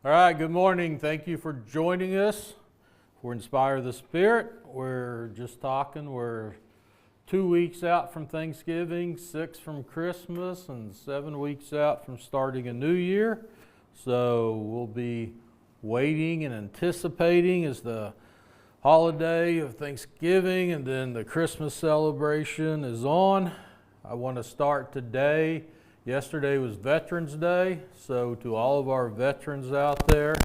All right, good morning. Thank you for joining us for Inspire the Spirit. We're just talking, we're 2 weeks out from Thanksgiving, 6 from Christmas, and 7 weeks out from starting a new year. So we'll be waiting and anticipating as the holiday of Thanksgiving and then the Christmas celebration is on. I want to start today. Yesterday was Veterans Day, so to all of our veterans out there,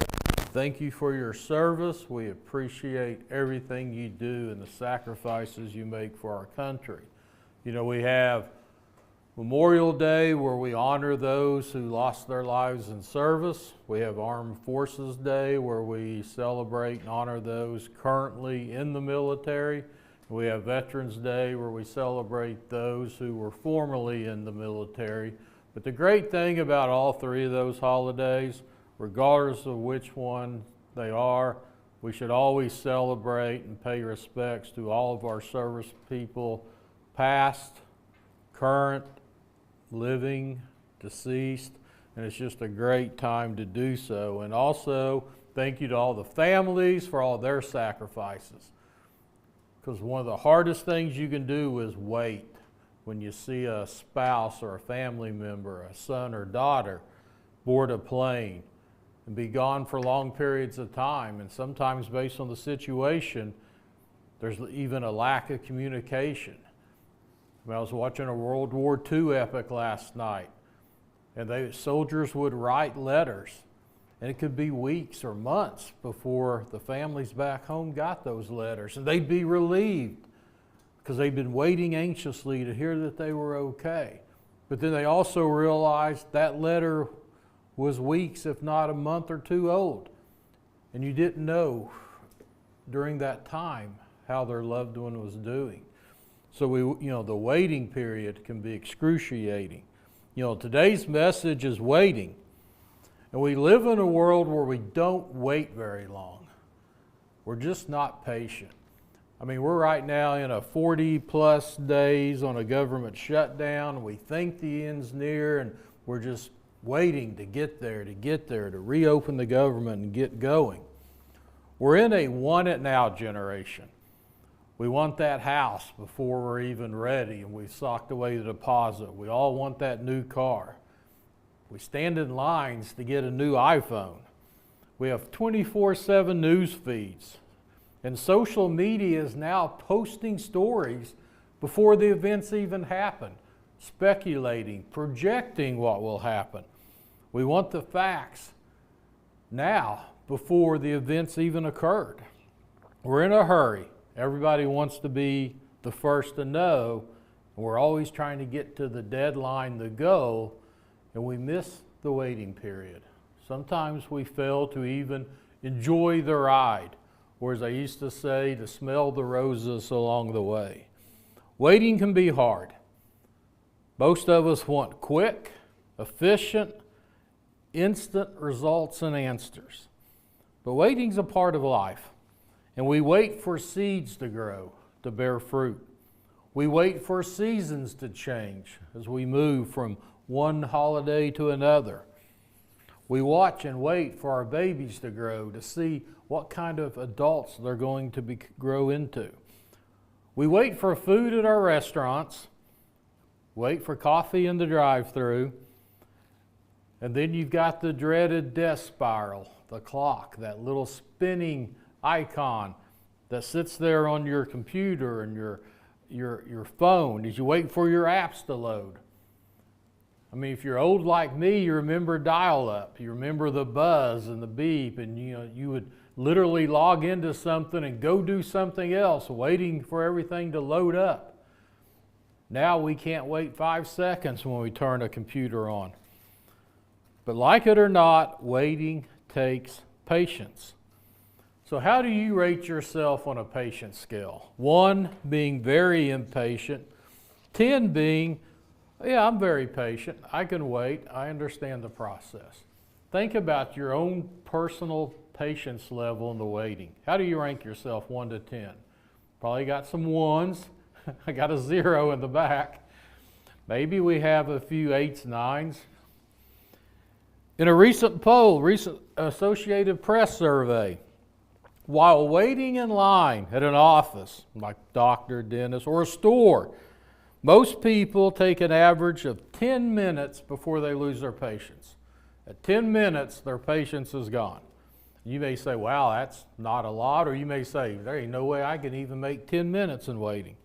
thank you for your service. We appreciate everything you do and the sacrifices you make for our country. You know, we have Memorial Day where we honor those who lost their lives in service. We have Armed Forces Day where we celebrate and honor those currently in the military. We have Veterans Day where we celebrate those who were formerly in the military. But the great thing about all three of those holidays, regardless of which one they are, we should always celebrate and pay respects to all of our service people, past, current, living, deceased, and it's just a great time to do so. And also, thank you to all the families for all their sacrifices. Because one of the hardest things you can do is wait when you see a spouse or a family member, a son or daughter, board a plane and be gone for long periods of time. And sometimes based on the situation, there's even a lack of communication. I was watching a World War II epic last night, and soldiers would write letters, and it could be weeks or months before the families back home got those letters, and they'd be relieved because they'd been waiting anxiously to hear that they were okay. But then they also realized that letter was weeks, if not a month or two old, and you didn't know during that time how their loved one was doing. So the waiting period can be excruciating. Today's message is waiting. And we live in a world where we don't wait very long. We're just not patient. I mean, we're right now in a 40 plus days on a government shutdown. We think the end's near and we're just waiting to get there, to reopen the government and get going. We're in a want it now generation. We want that house before we're even ready and we've socked away the deposit. We all want that new car. We stand in lines to get a new iPhone. We have 24/7 news feeds. And social media is now posting stories before the events even happen, speculating, projecting what will happen. We want the facts now before the events even occurred. We're in a hurry. Everybody wants to be the first to know, and we're always trying to get to the deadline, the goal, and we miss the waiting period. Sometimes we fail to even enjoy the ride, or as I used to say, to smell the roses along the way. Waiting can be hard. Most of us want quick, efficient, instant results and answers. But waiting's a part of life. And we wait for seeds to grow, to bear fruit. We wait for seasons to change as we move from one holiday to another. We watch and wait for our babies to grow to see what kind of adults they're going to grow into. We wait for food at our restaurants, wait for coffee in the drive-thru, and then you've got the dreaded death spiral, the clock, that little spinning icon that sits there on your computer and your phone as you wait for your apps to load. I mean, if you're old like me, you remember dial-up. You remember the buzz and the beep, and you would literally log into something and go do something else, waiting for everything to load up. Now we can't wait 5 seconds when we turn a computer on. But like it or not, waiting takes patience. So how do you rate yourself on a patience scale? 1 being very impatient, 10 being, yeah, I'm very patient. I can wait. I understand the process. Think about your own personal patience level in the waiting. How do you rank yourself 1 to 10? Probably got some 1s. I got a 0 in the back. Maybe we have a few 8s, 9s. In a recent poll, recent Associated Press survey, while waiting in line at an office, like doctor, dentist, or a store, most people take an average of 10 minutes before they lose their patience. At 10 minutes, their patience is gone. You may say, wow, that's not a lot, or you may say, there ain't no way I can even make 10 minutes in waiting.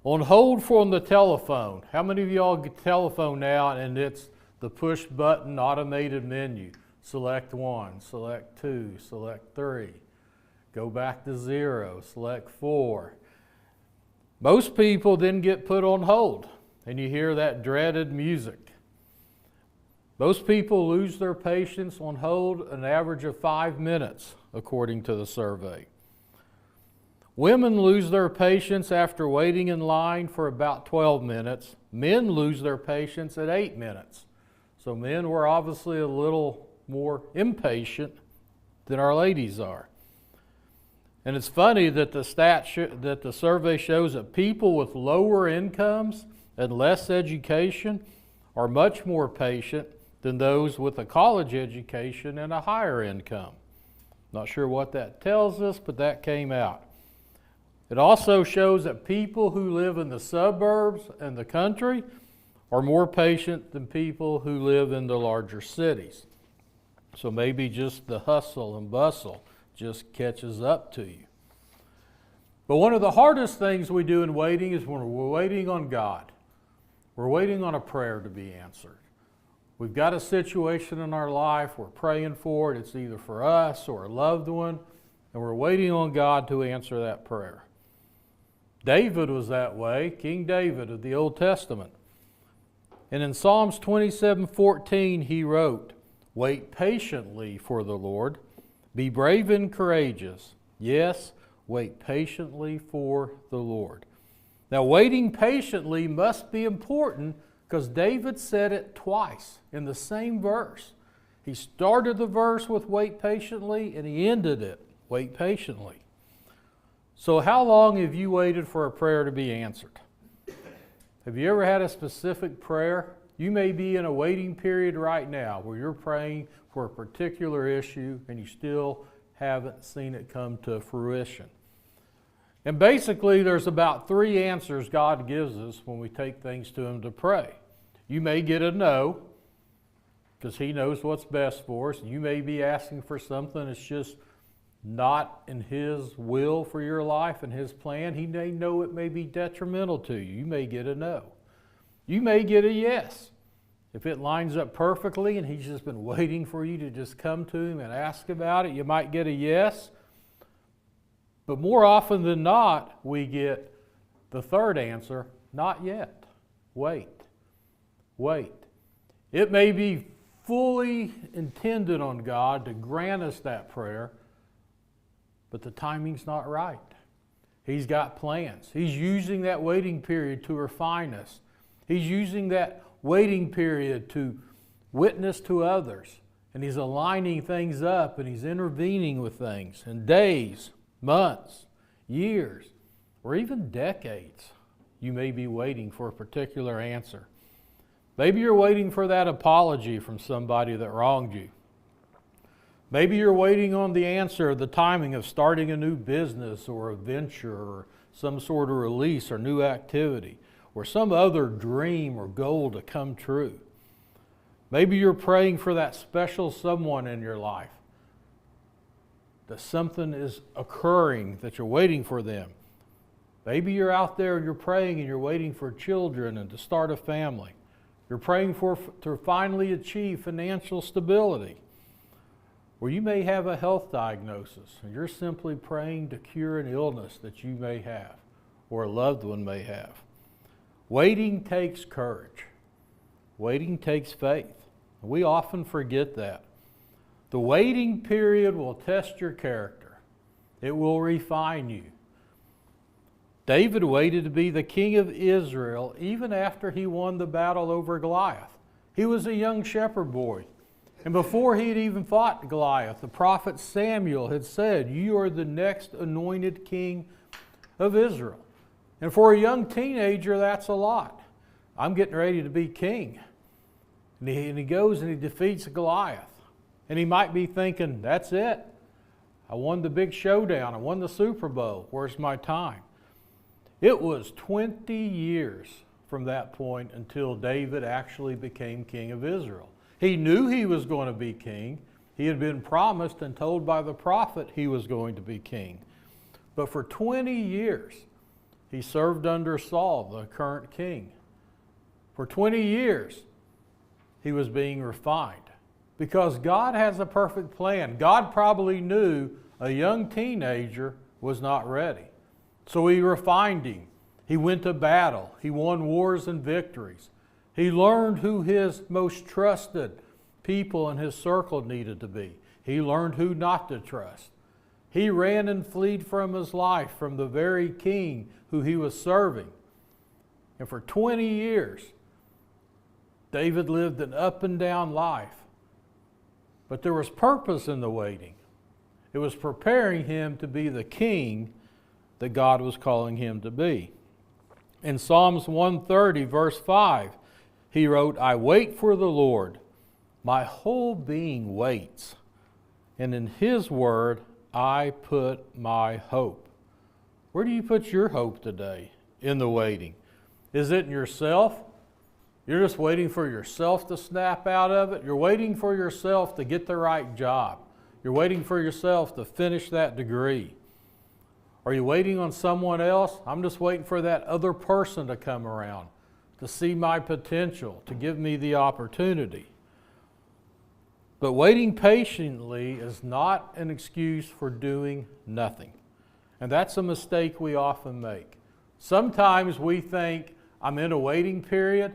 On hold from the telephone, how many of y'all get telephone now and it's the push button automated menu? Select 1, select 2, select 3, go back to 0, select 4. Most people then get put on hold and you hear that dreaded music. Most people lose their patience on hold an average of 5 minutes, according to the survey. Women lose their patience after waiting in line for about 12 minutes. Men lose their patience at 8 minutes. So men were obviously a little more impatient than our ladies are. And it's funny that the survey shows that people with lower incomes and less education are much more patient than those with a college education and a higher income. Not sure what that tells us, but that came out. It also shows that people who live in the suburbs and the country are more patient than people who live in the larger cities. So maybe just the hustle and bustle just catches up to you. But one of the hardest things we do in waiting is when we're waiting on God. We're waiting on a prayer to be answered. We've got a situation in our life, we're praying for it, it's either for us or a loved one, and we're waiting on God to answer that prayer. David was that way, King David of the Old Testament. And in Psalms 27:14 he wrote, "Wait patiently for the Lord, be brave and courageous. Yes, wait patiently for the Lord." Now waiting patiently must be important because David said it twice in the same verse. He started the verse with wait patiently and he ended it, wait patiently. So how long have you waited for a prayer to be answered? Have you ever had a specific prayer? You may be in a waiting period right now where you're praying for a particular issue and you still haven't seen it come to fruition. And basically there's about 3 answers God gives us when we take things to Him to pray. You may get a no because He knows what's best for us. You may be asking for something that's just not in His will for your life and His plan. He may know it may be detrimental to you. You may get a no. You may get a yes. If it lines up perfectly and He's just been waiting for you to just come to Him and ask about it, you might get a yes. But more often than not, we get the third answer, not yet. Wait. Wait. It may be fully intended on God to grant us that prayer, but the timing's not right. He's got plans. He's using that waiting period to refine us. He's using that waiting period to witness to others. And He's aligning things up and He's intervening with things in days, months, years, or even decades. You may be waiting for a particular answer. Maybe you're waiting for that apology from somebody that wronged you. Maybe you're waiting on the answer, the timing of starting a new business or a venture or some sort of release or new activity or some other dream or goal to come true. Maybe you're praying for that special someone in your life, that something is occurring, that you're waiting for them. Maybe you're out there and you're praying and you're waiting for children and to start a family. You're praying to finally achieve financial stability. Or you may have a health diagnosis and you're simply praying to cure an illness that you may have or a loved one may have. Waiting takes courage. Waiting takes faith. We often forget that. The waiting period will test your character. It will refine you. David waited to be the king of Israel even after he won the battle over Goliath. He was a young shepherd boy. And before he had even fought Goliath, the prophet Samuel had said, "You are the next anointed king of Israel." And for a young teenager, that's a lot. I'm getting ready to be king. And he goes and he defeats Goliath. And he might be thinking, that's it. I won the big showdown. I won the Super Bowl. Where's my time? It was 20 years from that point until David actually became king of Israel. He knew he was going to be king. He had been promised and told by the prophet he was going to be king. But for 20 years, he served under Saul, the current king. For 20 years, he was being refined. Because God has a perfect plan. God probably knew a young teenager was not ready. So he refined him. He went to battle. He won wars and victories. He learned who his most trusted people in his circle needed to be. He learned who not to trust. He ran and fled from his life from the very king who he was serving. And for 20 years, David lived an up and down life. But there was purpose in the waiting. It was preparing him to be the king that God was calling him to be. In Psalms 130, verse 5, he wrote, I wait for the Lord. My whole being waits. And in his word, I put my hope. Where do you put your hope today in the waiting? Is it in yourself? You're just waiting for yourself to snap out of it. You're waiting for yourself to get the right job. You're waiting for yourself to finish that degree. Are you waiting on someone else? I'm just waiting for that other person to come around, to see my potential, to give me the opportunity. But waiting patiently is not an excuse for doing nothing. And that's a mistake we often make. Sometimes we think, I'm in a waiting period,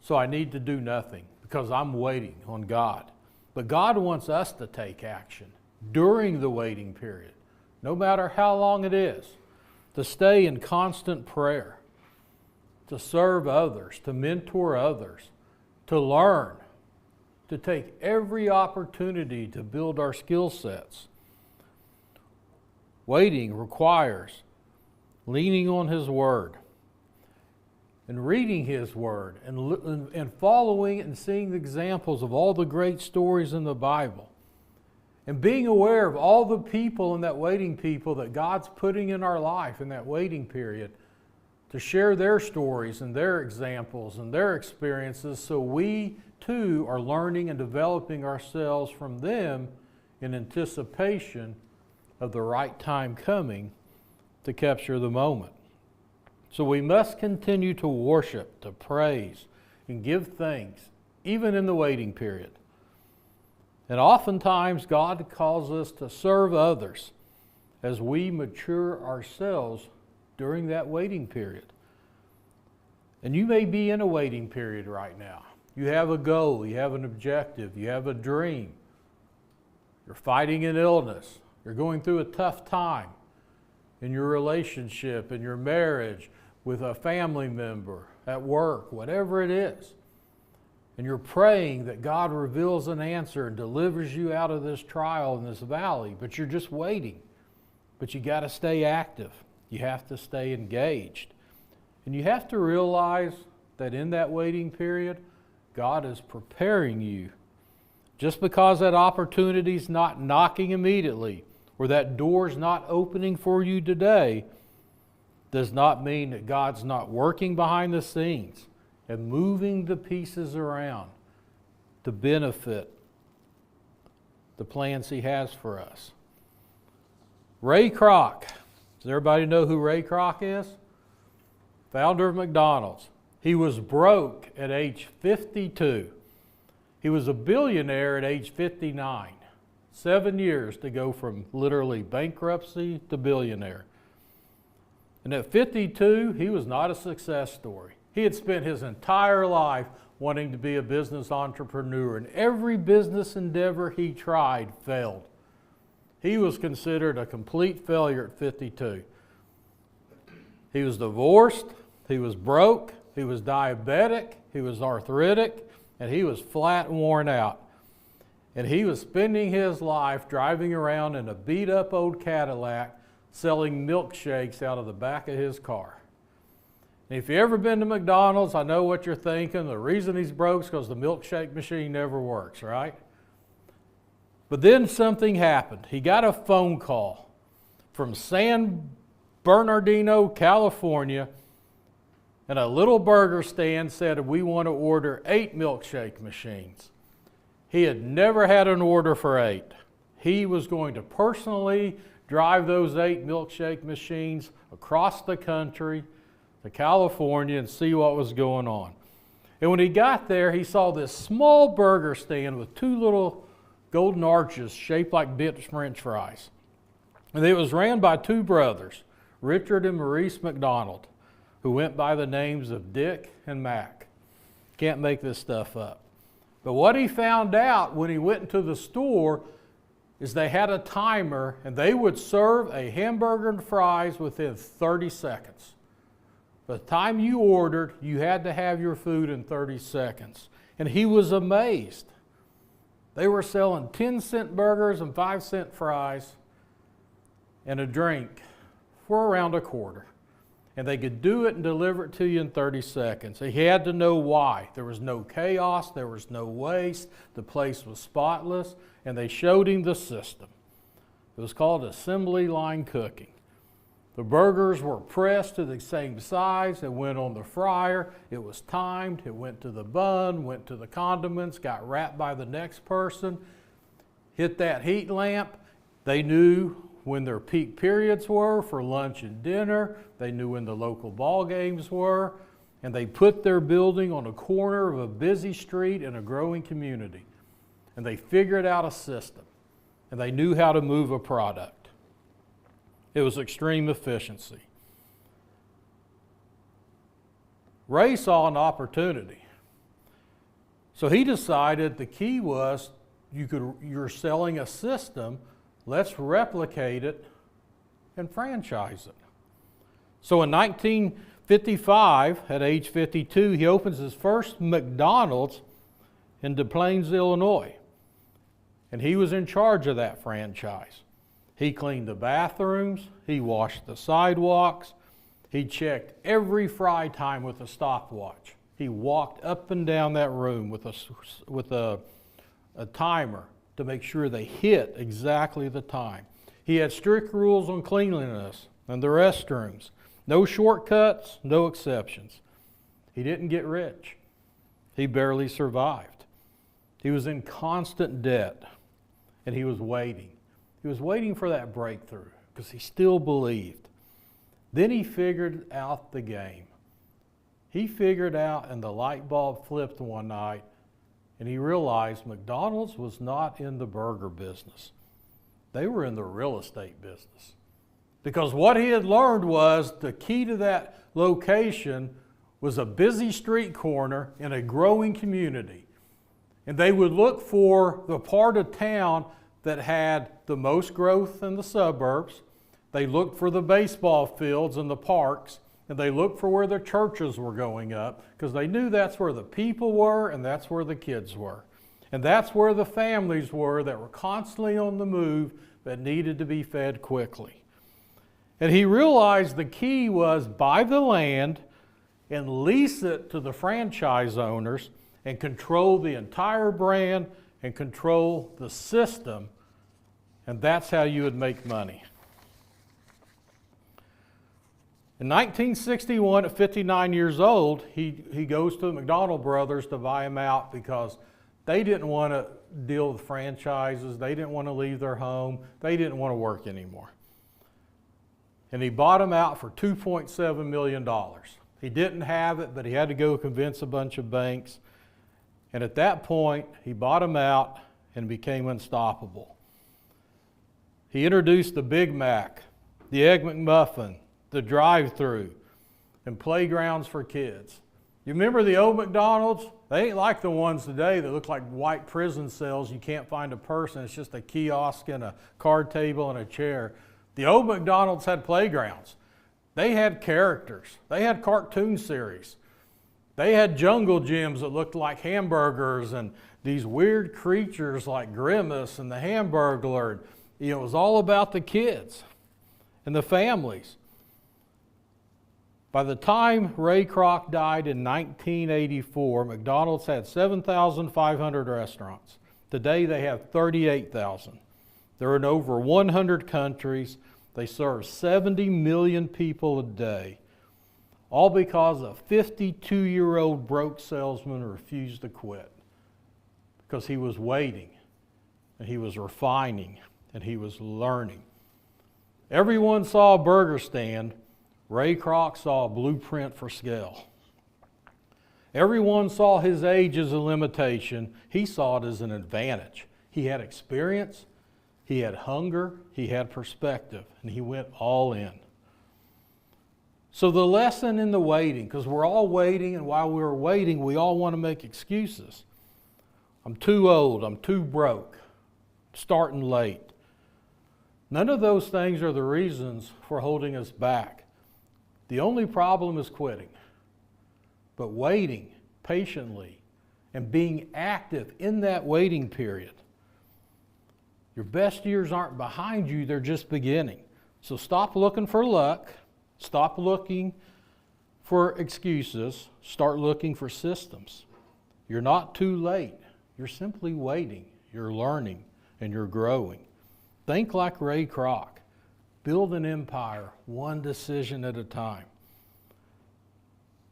so I need to do nothing because I'm waiting on God. But God wants us to take action during the waiting period, no matter how long it is, to stay in constant prayer, to serve others, to mentor others, to learn, to take every opportunity to build our skill sets. Waiting requires leaning on His Word and reading His Word and following and seeing the examples of all the great stories in the Bible and being aware of all the people in that waiting people that God's putting in our life in that waiting period to share their stories and their examples and their experiences so we too are learning and developing ourselves from them in anticipation of the right time coming to capture the moment. So we must continue to worship, to praise, and give thanks, even in the waiting period. And oftentimes God calls us to serve others as we mature ourselves during that waiting period. And you may be in a waiting period right now. You have a goal, you have an objective, you have a dream. You're fighting an illness. You're going through a tough time in your relationship, in your marriage, with a family member, at work, whatever it is. And you're praying that God reveals an answer and delivers you out of this trial in this valley, but you're just waiting. But you got to stay active. You have to stay engaged. And you have to realize that in that waiting period, God is preparing you. Just because that opportunity's not knocking immediately, or that door's not opening for you today, does not mean that God's not working behind the scenes and moving the pieces around to benefit the plans He has for us. Ray Kroc. Does everybody know who Ray Kroc is? Founder of McDonald's. He was broke at age 52. He was a billionaire at age 59. 7 years to go from literally bankruptcy to billionaire. And at 52, he was not a success story. He had spent his entire life wanting to be a business entrepreneur, and every business endeavor he tried failed. He was considered a complete failure at 52. He was divorced, he was broke, he was diabetic, he was arthritic, and he was flat worn out. And he was spending his life driving around in a beat-up old Cadillac selling milkshakes out of the back of his car. If you've ever been to McDonald's, I know what you're thinking. The reason he's broke is because the milkshake machine never works, right? But then something happened. He got a phone call from San Bernardino, California, and a little burger stand said, we want to order 8 milkshake machines. He had never had an order for 8. He was going to personally drive those 8 milkshake machines across the country to California and see what was going on. And when he got there, he saw this small burger stand with 2 little golden arches shaped like bent French fries. And it was ran by 2 brothers, Richard and Maurice McDonald, who went by the names of Dick and Mac. Can't make this stuff up. But what he found out when he went into the store is they had a timer, and they would serve a hamburger and fries within 30 seconds. By the time you ordered, you had to have your food in 30 seconds. And he was amazed. They were selling 10-cent burgers and 5-cent fries and a drink for around a quarter. And they could do it and deliver it to you in 30 seconds. He had to know why. There was no chaos, there was no waste, the place was spotless, and they showed him the system. It was called assembly line cooking. The burgers were pressed to the same size. It went on the fryer. It was timed. It went to the bun, went to the condiments, got wrapped by the next person, hit that heat lamp. They knew when their peak periods were for lunch and dinner. They knew when the local ball games were. And they put their building on a corner of a busy street in a growing community. And they figured out a system. And they knew how to move a product. It was extreme efficiency. Ray saw an opportunity. So he decided the key was you're selling a system, let's replicate it and franchise it. So in 1955, at age 52, he opens his first McDonald's in Des Plaines, Illinois. And he was in charge of that franchise. He cleaned the bathrooms, he washed the sidewalks, he checked every fry time with a stopwatch. He walked up and down that room with a timer to make sure they hit exactly the time. He had strict rules on cleanliness and the restrooms. No shortcuts, no exceptions. He didn't get rich. He barely survived. He was in constant debt, and he was waiting. He was waiting for that breakthrough because he still believed. Then he figured out the game. He figured out, and the light bulb flipped one night, and he realized McDonald's was not in the burger business. They were in the real estate business. Because what he had learned was the key to that location was a busy street corner in a growing community. And they would look for the part of town that had the most growth in the suburbs. They looked for the baseball fields and the parks, and they looked for where the churches were going up, because they knew that's where the people were and that's where the kids were. And that's where the families were that were constantly on the move that needed to be fed quickly. And he realized the key was buy the land and lease it to the franchise owners and control the entire brand and control the system, and that's how you would make money. In 1961, at 59 years old, he goes to the McDonald brothers to buy him out because they didn't want to deal with franchises, they didn't want to leave their home, they didn't want to work anymore. And he bought him out for $2.7 million. He didn't have it, but he had to go convince a bunch of banks. And at that point, he bought him out and became unstoppable. He introduced the Big Mac, the Egg McMuffin, the drive-through, and playgrounds for kids. You remember the old McDonald's? They ain't like the ones today that look like white prison cells. You can't find a person. It's just a kiosk and a card table and a chair. The old McDonald's had playgrounds. They had characters. They had cartoon series. They had jungle gyms that looked like hamburgers and these weird creatures like Grimace and the Hamburglar. It was all about the kids and the families. By the time Ray Kroc died in 1984, McDonald's had 7,500 restaurants. Today they have 38,000. They're in over 100 countries. They serve 70 million people a day. All because a 52-year-old broke salesman refused to quit. Because he was waiting, and he was refining, and he was learning. Everyone saw a burger stand. Ray Kroc saw a blueprint for scale. Everyone saw his age as a limitation. He saw it as an advantage. He had experience, he had hunger, he had perspective, and he went all in. So the lesson in the waiting, because we're all waiting, and while we're waiting, we all want to make excuses. I'm too old, I'm too broke, starting late. None of those things are the reasons for holding us back. The only problem is quitting. But waiting patiently and being active in that waiting period. Your best years aren't behind you, they're just beginning. So stop looking for luck. Stop looking for excuses. Start looking for systems. You're not too late. You're simply waiting. You're learning and you're growing. Think like Ray Kroc. Build an empire one decision at a time.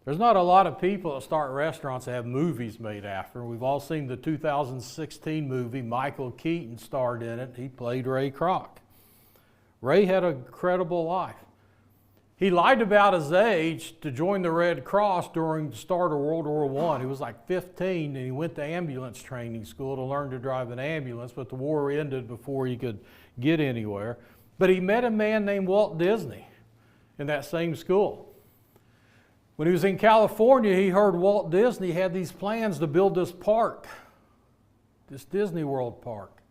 There's not a lot of people that start restaurants that have movies made after. We've all seen the 2016 movie. Michael Keaton starred in it. He played Ray Kroc. Ray had an incredible life. He lied about his age to join the Red Cross during the start of World War I. He was like 15 and he went to ambulance training school to learn to drive an ambulance, but the war ended before he could get anywhere. But he met a man named Walt Disney in that same school. When he was in California, he heard Walt Disney had these plans to build this park, this Disney World park.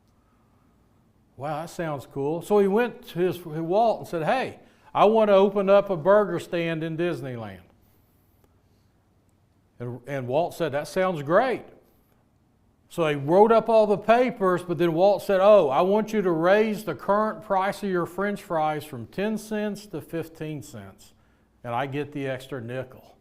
Wow, that sounds cool. So he went to Walt and said, hey, I want to open up a burger stand in Disneyland. And Walt said, that sounds great. So they wrote up all the papers, but then Walt said, oh, I want you to raise the current price of your French fries from 10 cents to 15 cents, and I get the extra nickel.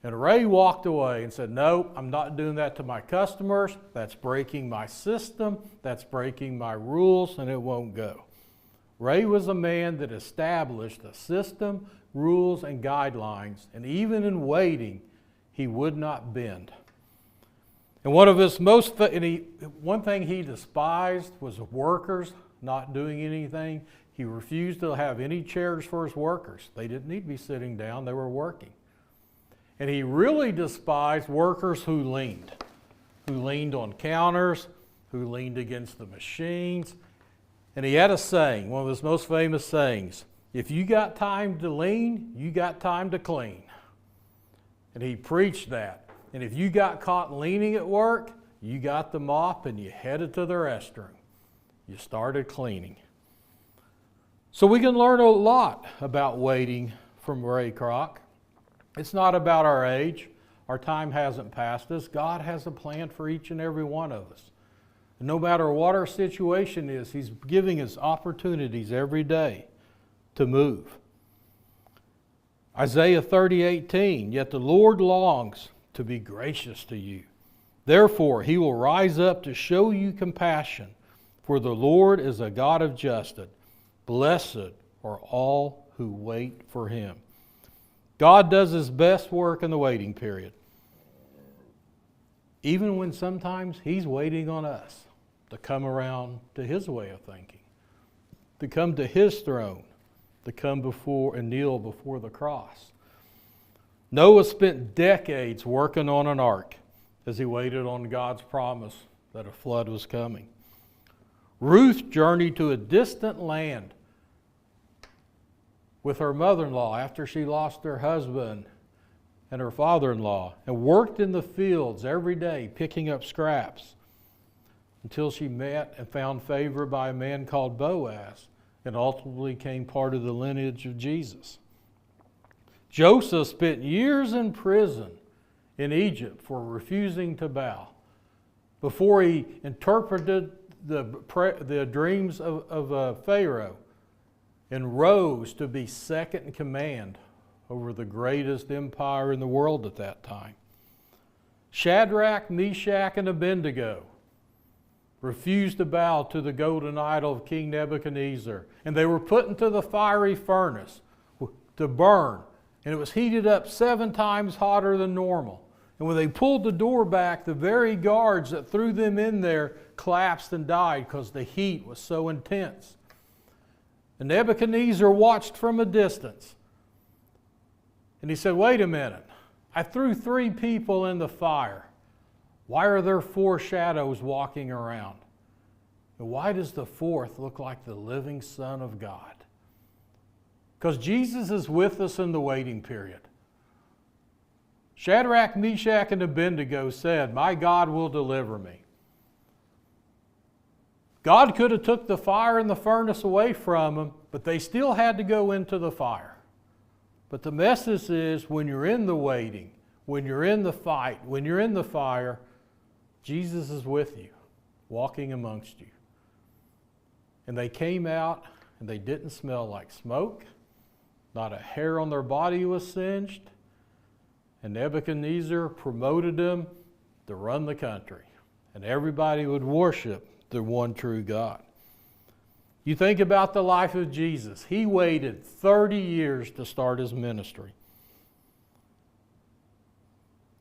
And Ray walked away and said, no, I'm not doing that to my customers. That's breaking my system. That's breaking my rules, and it won't go. Ray was a man that established a system, rules, and guidelines, and even in waiting, he would not bend. And one thing he despised was workers not doing anything. He refused to have any chairs for his workers. They didn't need to be sitting down, they were working. And he really despised workers who leaned on counters, who leaned against the machines. And he had a saying, one of his most famous sayings, if you got time to lean, you got time to clean. And he preached that. And if you got caught leaning at work, you got the mop and you headed to the restroom. You started cleaning. So we can learn a lot about waiting from Ray Kroc. It's not about our age. Our time hasn't passed us. God has a plan for each and every one of us. And no matter what our situation is, He's giving us opportunities every day to move. Isaiah 30:18, yet the Lord longs to be gracious to you. Therefore, He will rise up to show you compassion, for the Lord is a God of justice. Blessed are all who wait for Him. God does His best work in the waiting period, even when sometimes He's waiting on us to come around to His way of thinking, to come to His throne, to come before and kneel before the cross. Noah spent decades working on an ark as he waited on God's promise that a flood was coming. Ruth journeyed to a distant land with her mother-in-law after she lost her husband and her father-in-law, and worked in the fields every day picking up scraps until she met and found favor by a man called Boaz and ultimately became part of the lineage of Jesus. Joseph spent years in prison in Egypt for refusing to bow before he interpreted the dreams of Pharaoh and rose to be second in command over the greatest empire in the world at that time. Shadrach, Meshach, and Abednego refused to bow to the golden idol of King Nebuchadnezzar, and they were put into the fiery furnace to burn, and it was heated up 7 times hotter than normal. And when they pulled the door back, the very guards that threw them in there collapsed and died because the heat was so intense. And Nebuchadnezzar watched from a distance. And he said, wait a minute, I threw 3 people in the fire. Why are there 4 shadows walking around? And why does the 4th look like the living Son of God? Because Jesus is with us in the waiting period. Shadrach, Meshach, and Abednego said, my God will deliver me. God could have took the fire and the furnace away from them, but they still had to go into the fire. But the message is, when you're in the waiting, when you're in the fight, when you're in the fire, Jesus is with you, walking amongst you. And they came out, and they didn't smell like smoke. Not a hair on their body was singed. And Nebuchadnezzar promoted them to run the country. And everybody would worship the one true God. You think about the life of Jesus. He waited 30 years to start his ministry.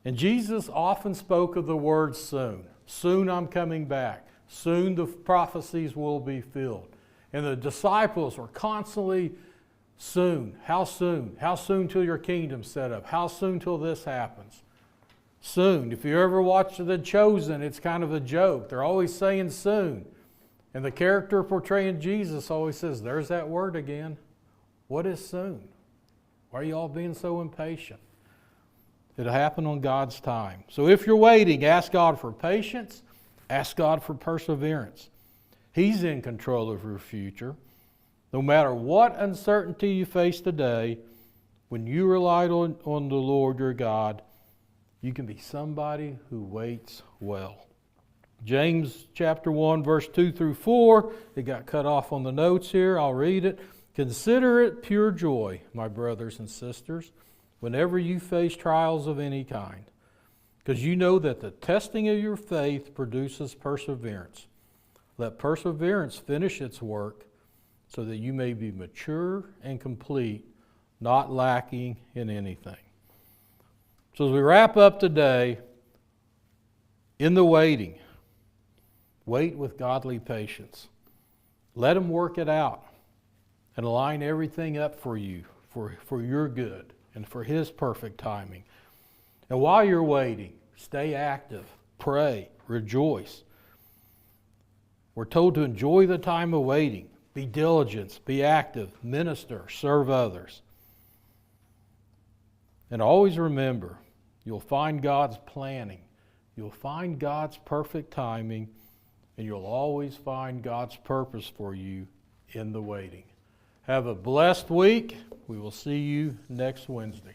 And Jesus often spoke of the word soon. Soon I'm coming back. Soon the prophecies will be filled. And the disciples were constantly, soon. How soon? How soon till your kingdom's set up? How soon till this happens? Soon. If you ever watch The Chosen, it's kind of a joke. They're always saying soon. And the character portraying Jesus always says, there's that word again. What is soon? Why are you all being so impatient? It'll happen on God's time. So if you're waiting, ask God for patience. Ask God for perseverance. He's in control of your future. No matter what uncertainty you face today, when you rely on the Lord your God, you can be somebody who waits well. James chapter 1, verse 2 through 4. It got cut off on the notes here. I'll read it. Consider it pure joy, my brothers and sisters, whenever you face trials of any kind, because you know that the testing of your faith produces perseverance. Let perseverance finish its work, so that you may be mature and complete, not lacking in anything. So as we wrap up today, in the waiting, wait with godly patience. Let Him work it out and align everything up for you, for your good and for His perfect timing. And while you're waiting, stay active, pray, rejoice. We're told to enjoy the time of waiting. Be diligent, be active, minister, serve others. And always remember, you'll find God's planning. You'll find God's perfect timing, and you'll always find God's purpose for you in the waiting. Have a blessed week. We will see you next Wednesday.